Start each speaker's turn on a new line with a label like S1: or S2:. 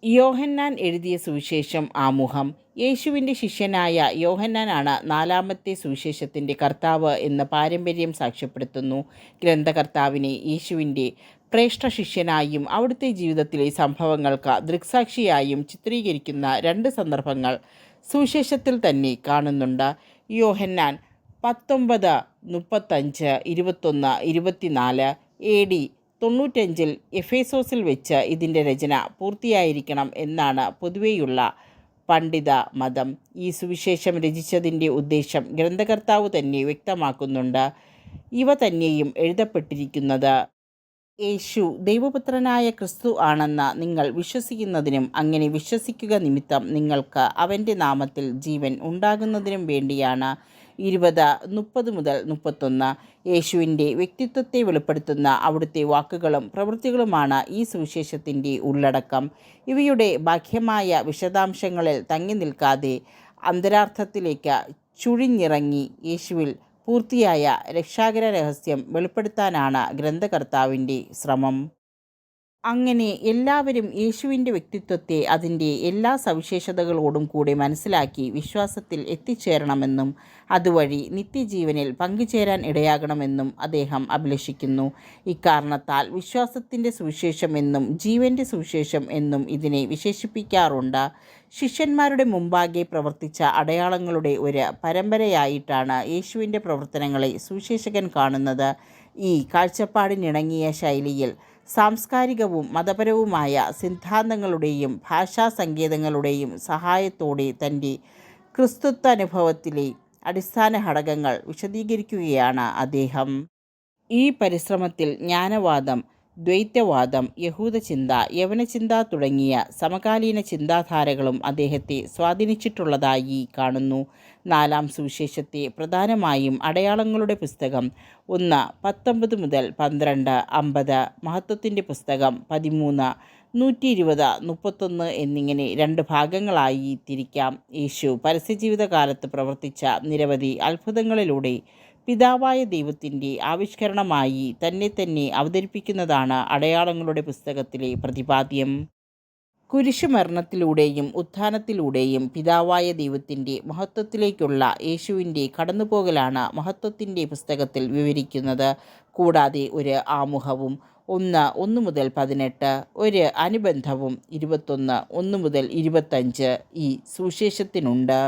S1: യോഹന്നാൻ എഴുതിയ സുവിശേഷം ആമുഖം. യേശുവിൻ്റെ ശിഷ്യനായ യോഹന്നാനാണ് നാലാമത്തെ സുവിശേഷത്തിൻ്റെ കർത്താവ് എന്ന് പാരമ്പര്യം സാക്ഷ്യപ്പെടുത്തുന്നു. ഗ്രന്ഥകർത്താവിനെ യേശുവിൻ്റെ ശ്രേഷ്ഠ ശിഷ്യനായും അവിടുത്തെ ജീവിതത്തിലെ സംഭവങ്ങൾക്ക് ദൃക്സാക്ഷിയായും ചിത്രീകരിക്കുന്ന രണ്ട് സന്ദർഭങ്ങൾ സുവിശേഷത്തിൽ തന്നെ കാണുന്നുണ്ട്. യോഹന്നാൻ 19, 35, 21, 24 AD 95 എഫേസോസിൽ വെച്ച് ഇതിൻ്റെ രചന പൂർത്തിയായിരിക്കണം എന്നാണ് പൊതുവെയുള്ള പണ്ഡിത മതം. ഈ സുവിശേഷം രചിച്ചതിൻ്റെ ഉദ്ദേശം ഗ്രന്ഥകർത്താവ് തന്നെ വ്യക്തമാക്കുന്നുണ്ട്. ഇവ തന്നെയും എഴുതപ്പെട്ടിരിക്കുന്നത് യേശു ദൈവപുത്രനായ ക്രിസ്തു ആണെന്ന് നിങ്ങൾ വിശ്വസിക്കുന്നതിനും അങ്ങനെ വിശ്വസിക്കുക നിമിത്തം നിങ്ങൾക്ക് അവൻ്റെ നാമത്തിൽ ജീവൻ ഉണ്ടാകുന്നതിനും വേണ്ടിയാണ്. 20, 30 മുതൽ 31 യേശുവിൻ്റെ വ്യക്തിത്വത്തെ വെളിപ്പെടുത്തുന്ന അവിടുത്തെ വാക്കുകളും പ്രവൃത്തികളുമാണ് ഈ സുവിശേഷത്തിൻ്റെ ഉള്ളടക്കം. ഇവയുടെ ബാഹ്യമായ വിശദാംശങ്ങളിൽ തങ്ങി നിൽക്കാതെ അന്തരാർത്ഥത്തിലേക്ക് ചുഴിഞ്ഞിറങ്ങി യേശുവിൽ പൂർത്തിയായ രക്ഷാകര രഹസ്യം വെളിപ്പെടുത്താനാണ് ഗ്രന്ഥകർത്താവിൻ്റെ ശ്രമം. അങ്ങനെ എല്ലാവരും യേശുവിൻ്റെ വ്യക്തിത്വത്തെ അതിൻ്റെ എല്ലാ സവിശേഷതകളോടും കൂടി മനസ്സിലാക്കി വിശ്വാസത്തിൽ എത്തിച്ചേരണമെന്നും അതുവഴി നിത്യജീവനിൽ പങ്കുചേരാൻ ഇടയാകണമെന്നും അദ്ദേഹം അഭിലഷിക്കുന്നു. ഇക്കാരണത്താൽ വിശ്വാസത്തിൻ്റെ സുവിശേഷം എന്നും ജീവൻ്റെ സുവിശേഷം എന്നും ഇതിനെ വിശേഷിപ്പിക്കാറുണ്ട്. ശിഷ്യന്മാരുടെ മുമ്പാകെ പ്രവർത്തിച്ച അടയാളങ്ങളുടെ ഒരു പരമ്പരയായിട്ടാണ് യേശുവിൻ്റെ പ്രവർത്തനങ്ങളെ സുവിശേഷകൻ കാണുന്നത്. ഈ കാഴ്ചപ്പാടിനിണങ്ങിയ ശൈലിയിൽ സാംസ്കാരികവും മതപരവുമായ സിദ്ധാന്തങ്ങളുടെയും ഭാഷാസങ്കേതങ്ങളുടെയും സഹായത്തോടെ തൻ്റെ ക്രിസ്തുത്വാനുഭവത്തിലെ അടിസ്ഥാന ഘടകങ്ങൾ വിശദീകരിക്കുകയാണ് അദ്ദേഹം. ഈ പരിശ്രമത്തിൽ ജ്ഞാനവാദം, ദ്വൈതവാദം, യഹൂദചിന്ത, യവനചിന്ത തുടങ്ങിയ സമകാലീന ചിന്താധാരകളും അദ്ദേഹത്തെ സ്വാധീനിച്ചിട്ടുള്ളതായി കാണുന്നു. നാലാം സുവിശേഷത്തെ പ്രധാനമായും അടയാളങ്ങളുടെ പുസ്തകം 1, 19 മുതൽ 12, 50, മഹത്വത്തിൻ്റെ പുസ്തകം 13, 120, 31 എന്നിങ്ങനെ രണ്ട് ഭാഗങ്ങളായി തിരിക്കാം. യേശു പരസ്യജീവിതകാലത്ത് പ്രവർത്തിച്ച നിരവധി അത്ഭുതങ്ങളിലൂടെ പിതാവായ ദൈവത്തിൻ്റെ ആവിഷ്കരണമായി തന്നെ അവതരിപ്പിക്കുന്നതാണ് അടയാളങ്ങളുടെ പുസ്തകത്തിലെ പ്രതിപാദ്യം. കുരിശുമരണത്തിലൂടെയും ഉത്ഥാനത്തിലൂടെയും പിതാവായ ദൈവത്തിൻ്റെ മഹത്വത്തിലേക്കുള്ള യേശുവിൻ്റെ കടന്നുപോകലാണ് മഹത്വത്തിൻ്റെ പുസ്തകത്തിൽ വിവരിക്കുന്നത്. കൂടാതെ ഒരു ആമുഖവും 1 മുതൽ 18, ഒരു അനുബന്ധവും 21, 1 മുതൽ 25 ഈ സുവിശേഷത്തിനുണ്ട്.